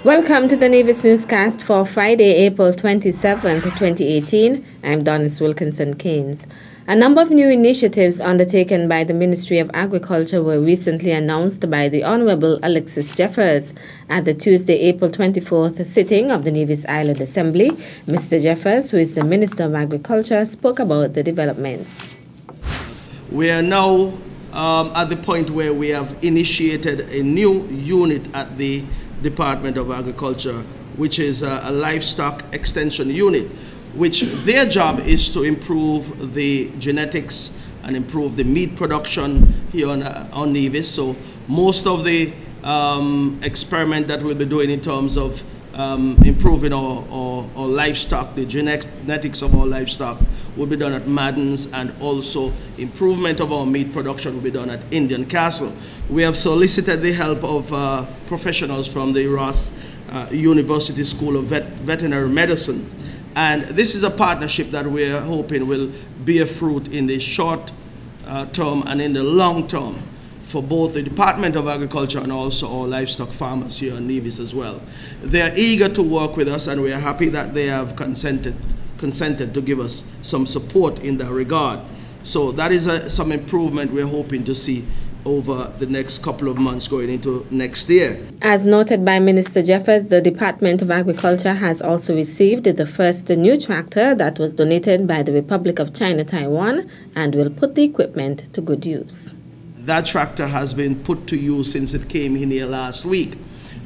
Welcome to the Nevis Newscast for Friday, April 27th, 2018. I'm Donis Wilkinson-Keynes. A number of new initiatives undertaken by the Ministry of Agriculture were recently announced by the Honorable Alexis Jeffers at the Tuesday, April 24th sitting of the Nevis Island Assembly. Mr. Jeffers, who is the Minister of Agriculture, spoke about the developments. We are now at the point where we have initiated a new unit at the Department of Agriculture, which is a livestock extension unit, which their job is to improve the genetics and improve the meat production here on Nevis. So most of the experiment that we'll be doing in terms of improving our livestock, the genetics of our livestock, will be done at Madden's, and also improvement of our meat production will be done at Indian Castle. We have solicited the help of professionals from the Ross University School of Veterinary Medicine, and this is a partnership that we're hoping will bear fruit in the short term and in the long term for both the Department of Agriculture and also our livestock farmers here in Nevis as well. They are eager to work with us, and we are happy that they have consented to give us some support in that regard. So that is some improvement we're hoping to see over the next couple of months going into next year. As noted by Minister Jeffers, the Department of Agriculture has also received the first new tractor that was donated by the Republic of China, Taiwan, and will put the equipment to good use. That tractor has been put to use since it came in here last week.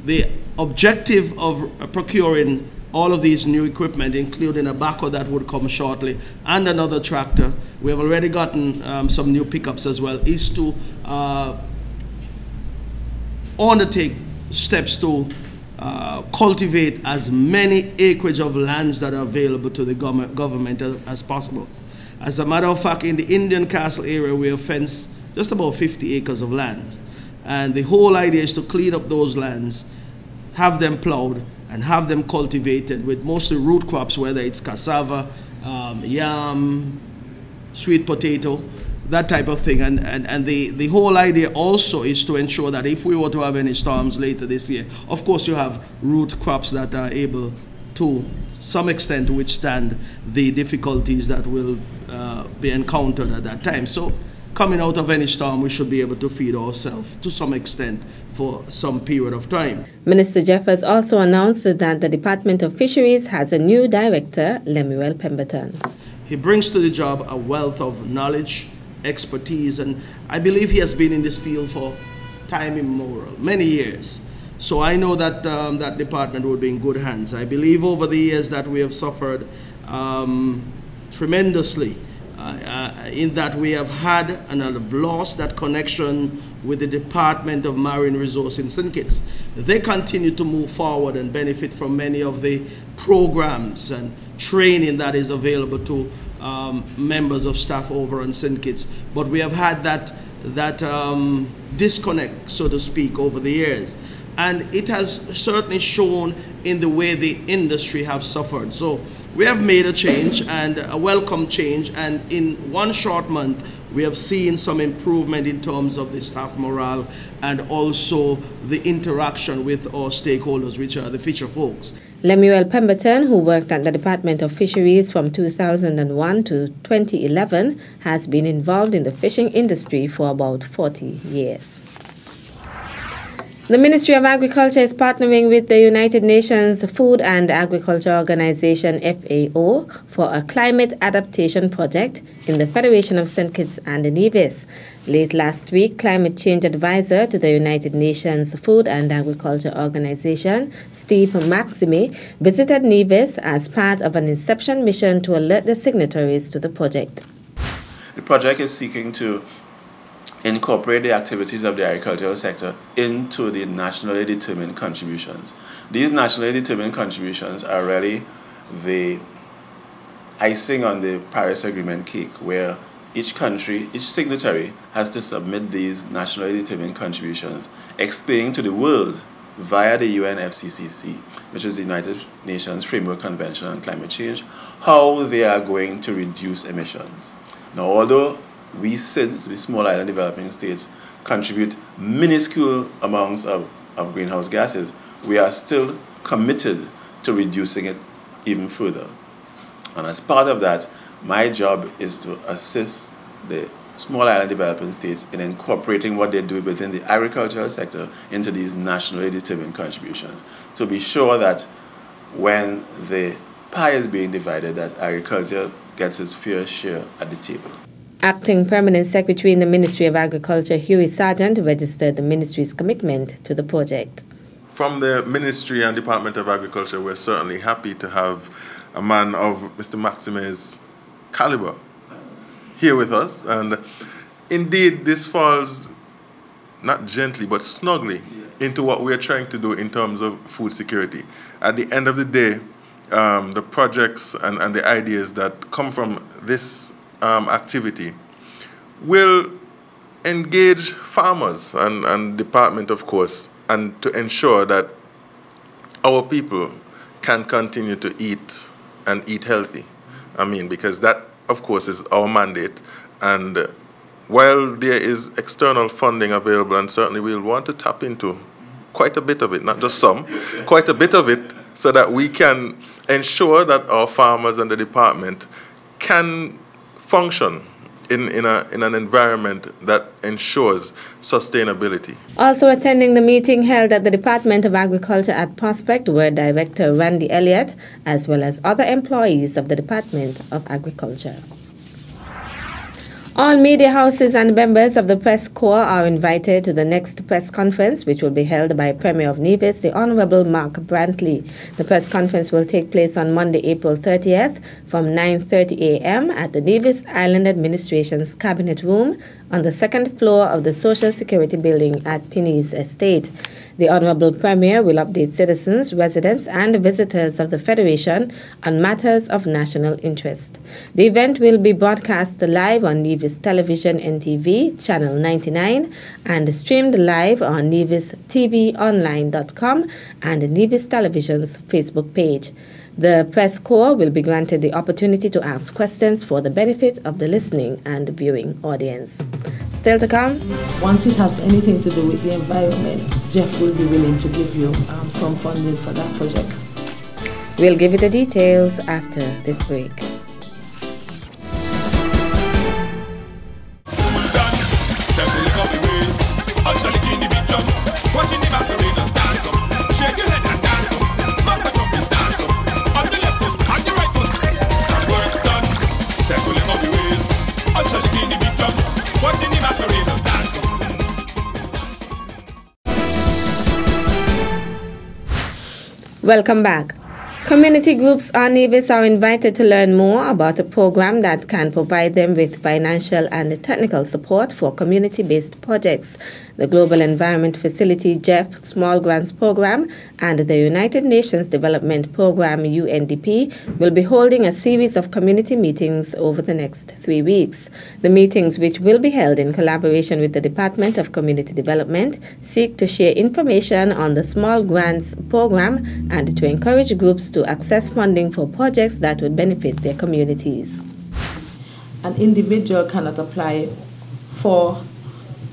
The objective of procuring all of these new equipment, including a backhoe that would come shortly and another tractor, we have already gotten some new pickups as well, is to undertake steps to cultivate as many acreage of lands that are available to the government as possible. As a matter of fact, in the Indian Castle area, we have fenced just about 50 acres of land. And the whole idea is to clean up those lands, have them plowed, and have them cultivated with mostly root crops, whether it's cassava, yam, sweet potato, that type of thing. And the whole idea also is to ensure that if we were to have any storms later this year, of course you have root crops that are able to some extent withstand the difficulties that will be encountered at that time. So coming out of any storm, we should be able to feed ourselves to some extent for some period of time. Minister Jeffers also announced that the Department of Fisheries has a new director, Lemuel Pemberton. He brings to the job a wealth of knowledge, expertise, and I believe he has been in this field for time immemorial, many years. So I know that that department will be in good hands. I believe over the years that we have suffered tremendously in that we have had and have lost that connection with the Department of Marine Resources in St. Kitts. They continue to move forward and benefit from many of the programs and training that is available to members of staff over on St. Kitts. But we have had that disconnect, so to speak, over the years. And it has certainly shown in the way the industry have suffered. So we have made a change, and a welcome change, and in one short month we have seen some improvement in terms of the staff morale and also the interaction with our stakeholders, which are the fisher folks. Lemuel Pemberton, who worked at the Department of Fisheries from 2001 to 2011, has been involved in the fishing industry for about 40 years. The Ministry of Agriculture is partnering with the United Nations Food and Agriculture Organization, FAO, for a climate adaptation project in the Federation of St. Kitts and Nevis. Late last week, climate change advisor to the United Nations Food and Agriculture Organization, Steve Maxime, visited Nevis as part of an inception mission to alert the signatories to the project. The project is seeking to incorporate the activities of the agricultural sector into the nationally determined contributions. These nationally determined contributions are really the icing on the Paris Agreement cake, where each country, each signatory has to submit these nationally determined contributions, explaining to the world via the UNFCCC, which is the United Nations Framework Convention on Climate Change, how they are going to reduce emissions. Now, although we SIDS, the small island developing states, contribute minuscule amounts of greenhouse gases, we are still committed to reducing it even further. And as part of that, my job is to assist the small island developing states in incorporating what they do within the agricultural sector into these nationally determined contributions, to be sure that when the pie is being divided, that agriculture gets its fair share at the table. Acting Permanent Secretary in the Ministry of Agriculture, Huey Sargent, registered the ministry's commitment to the project. From the Ministry and Department of Agriculture, we're certainly happy to have a man of Mr. Maxime's caliber here with us. And indeed, this falls not gently, but snugly into what we're trying to do in terms of food security. At the end of the day, the projects and the ideas that come from this activity will engage farmers and department, of course, and to ensure that our people can continue to eat and eat healthy. I mean, because that, of course, is our mandate. And while there is external funding available, and certainly we'll want to tap into quite a bit of it, not just some, quite a bit of it, so that we can ensure that our farmers and the department can function in an environment that ensures sustainability. Also attending the meeting held at the Department of Agriculture at Prospect were Director Randy Elliott, as well as other employees of the Department of Agriculture. All media houses and members of the press corps are invited to the next press conference, which will be held by Premier of Nevis, the Honorable Mark Brantley. The press conference will take place on Monday, April 30th from 9:30 a.m. at the Nevis Island Administration's Cabinet Room on the second floor of the Social Security Building at Pinney's Estate. The Honorable Premier will update citizens, residents, and visitors of the Federation on matters of national interest. The event will be broadcast live on Nevis Television NTV, Channel 99, and streamed live on nevistvonline.com and Nevis Television's Facebook page. The press corps will be granted the opportunity to ask questions for the benefit of the listening and viewing audience. Still to come? Once it has anything to do with the environment, Jeff will be willing to give you some funding for that project. We'll give you the details after this break. Welcome back. Community groups on Nevis are invited to learn more about a program that can provide them with financial and technical support for community-based projects. The Global Environment Facility GEF Small Grants Program and the United Nations Development Program UNDP will be holding a series of community meetings over the next 3 weeks. The meetings, which will be held in collaboration with the Department of Community Development, seek to share information on the Small Grants Program and to encourage groups to access funding for projects that would benefit their communities. An individual cannot apply for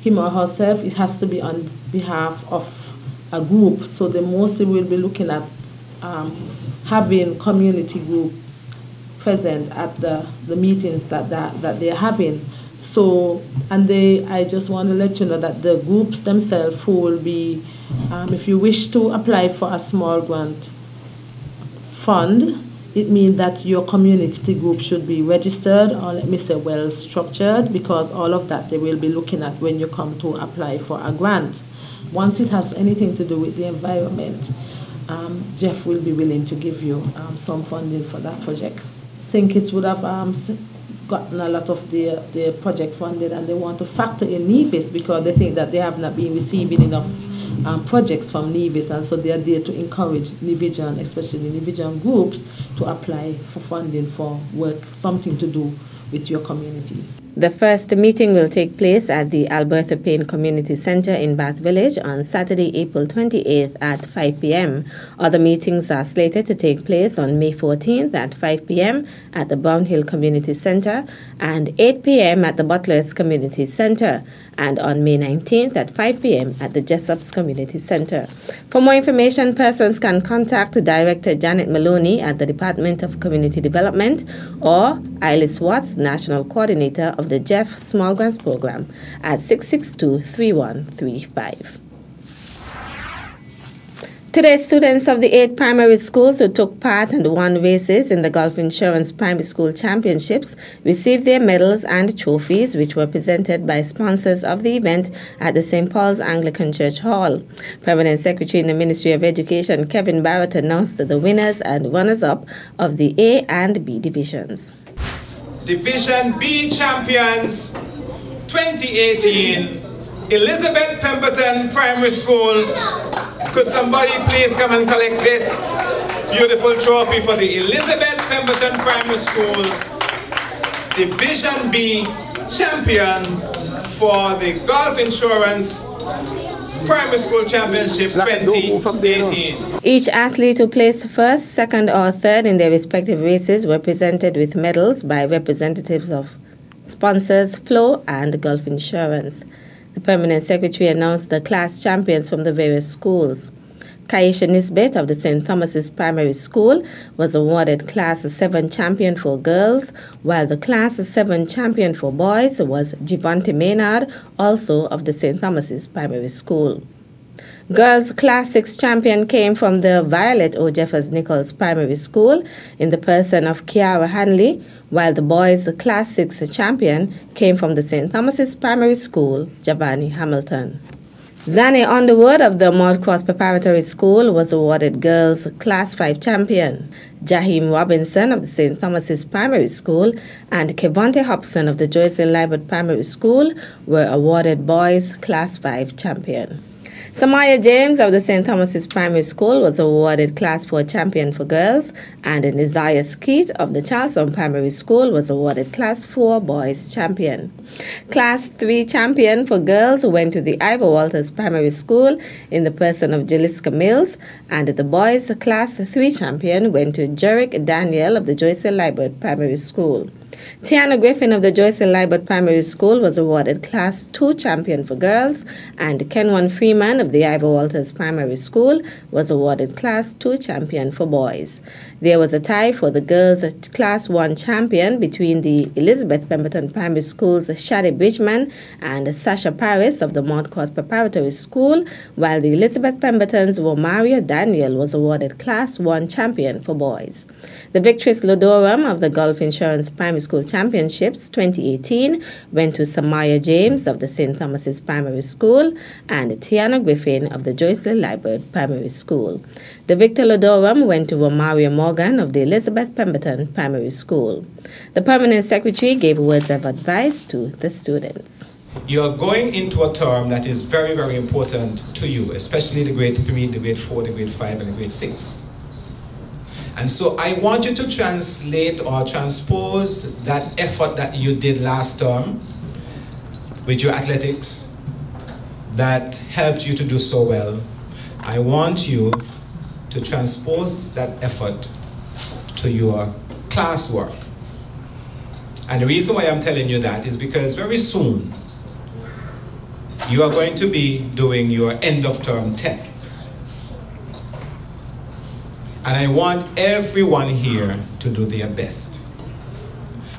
him or herself. It has to be on behalf of a group. So they mostly will be looking at having community groups present at the meetings that they're having. So, I just want to let you know that the groups themselves who will be, if you wish to apply for a small grant fund, it means that your community group should be registered, or let me say well structured, because all of that they will be looking at when you come to apply for a grant. Once it has anything to do with the environment, Jeff will be willing to give you some funding for that project. St. Kitts would have gotten a lot of their project funded, and they want to factor in Nevis because they think that they have not been receiving enough projects from Nevis, and so they are there to encourage Nevision, especially Nevision groups, to apply for funding for work, something to do with your community. The first meeting will take place at the Alberta Payne Community Centre in Bath Village on Saturday, April 28th at 5 p.m. Other meetings are slated to take place on May 14th at 5 p.m. at the Brown Hill Community Centre and 8 p.m. at the Butlers Community Centre. and on May 19th at 5 p.m. at the Jessup's Community Center. For more information, persons can contact Director Janet Maloney at the Department of Community Development or Eilis Watts, National Coordinator of the Jeff Small Grants Program at 662-3135. Today, students of the 8 primary schools who took part and won races in the Gulf Insurance Primary School Championships received their medals and trophies, which were presented by sponsors of the event at the St. Paul's Anglican Church Hall. Permanent Secretary in the Ministry of Education, Kevin Barrett, announced the winners and runners-up of the A and B divisions. Division B champions 2018, Elizabeth Pemberton Primary School. Could somebody please come and collect this beautiful trophy for the Elizabeth Pemberton Primary School Division B champions for the Gulf Insurance Primary School Championship 2018. Each athlete who placed first, second, or third in their respective races were presented with medals by representatives of sponsors Flow and Gulf Insurance. The Permanent Secretary announced the class champions from the various schools. Kaisha Nisbet of the St. Thomas's Primary School was awarded Class 7 champion for girls, while the Class 7 champion for boys was Javante Maynard, also of the St. Thomas's Primary School. Girls Class 6 champion came from the Violet O. Jeffers Nichols Primary School in the person of Kiara Hanley, while the boys Class 6 champion came from the St. Thomas's Primary School, Giovanni Hamilton. Zane Underwood of the Mount Cross Preparatory School was awarded Girls Class 5 champion. Jaheim Robinson of the St. Thomas's Primary School and Kevonte Hobson of the Joycelyn Libert Primary School were awarded Boys Class 5 champion. Samaya James of the St. Thomas's Primary School was awarded Class 4 champion for girls, and Isaiah Skeet of the Charleston Primary School was awarded Class 4 boys champion. Class 3 champion for girls went to the Ivor Walters Primary School in the person of Jaliska Mills, and the boys Class 3 champion went to Jerick Daniel of the Joycelyn Libert Primary School. Tiana Griffin of the Joycelyn Libert Primary School was awarded Class 2 champion for girls, and Kenwan Freeman of the Ivor Walters Primary School was awarded Class 2 champion for boys. There was a tie for the girls Class 1 champion between the Elizabeth Pemberton Primary School's Shadi Bridgman and Sasha Paris of the Mount Cross Preparatory School, while the Elizabeth Pemberton's Romaria Daniel was awarded Class 1 champion for boys. The victorious Lodorum of the Gulf Insurance Primary School Championships 2018 went to Samaya James of the St. Thomas's Primary School and Tiana Griffin of the Joycelyn Libert Primary School. The Victor Lodorum went to Romaria Morgan of the Elizabeth Pemberton Primary School. The Permanent Secretary gave words of advice to the students. You're going into a term that is very, very important to you, especially the grade 3, the grade 4, the grade 5, and the grade 6. And so I want you to translate or transpose that effort that you did last term with your athletics that helped you to do so well. I want you to transpose that effort to your classwork. And the reason why I'm telling you that is because very soon you are going to be doing your end of term tests. And I want everyone here to do their best.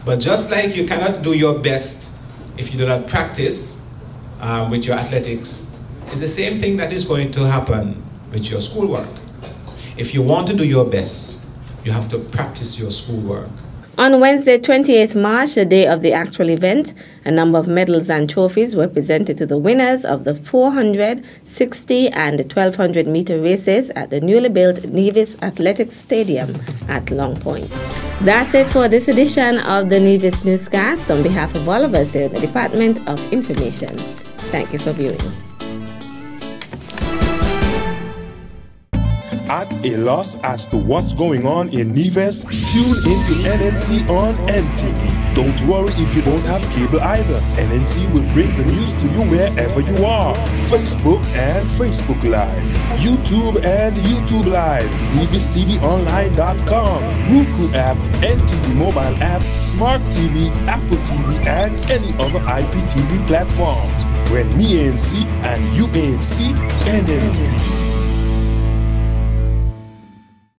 But just like you cannot do your best if you do not practice with your athletics, it's the same thing that is going to happen with your schoolwork. If you want to do your best, you have to practice your schoolwork. On Wednesday, 28th March, the day of the actual event, a number of medals and trophies were presented to the winners of the 400, 60, and 1200 meter races at the newly built Nevis Athletics Stadium at Long Point. That's it for this edition of the Nevis Newscast. On behalf of all of us here at the Department of Information, thank you for viewing. At a loss as to what's going on in Nevis? Tune into NNC on NTV. Don't worry if you don't have cable either. NNC will bring the news to you wherever you are. Facebook and Facebook Live. YouTube and YouTube Live. NevisTVOnline.com. Roku app, NTV mobile app, Smart TV, Apple TV, and any other IPTV platforms. When me ANC and you ANC, NNC.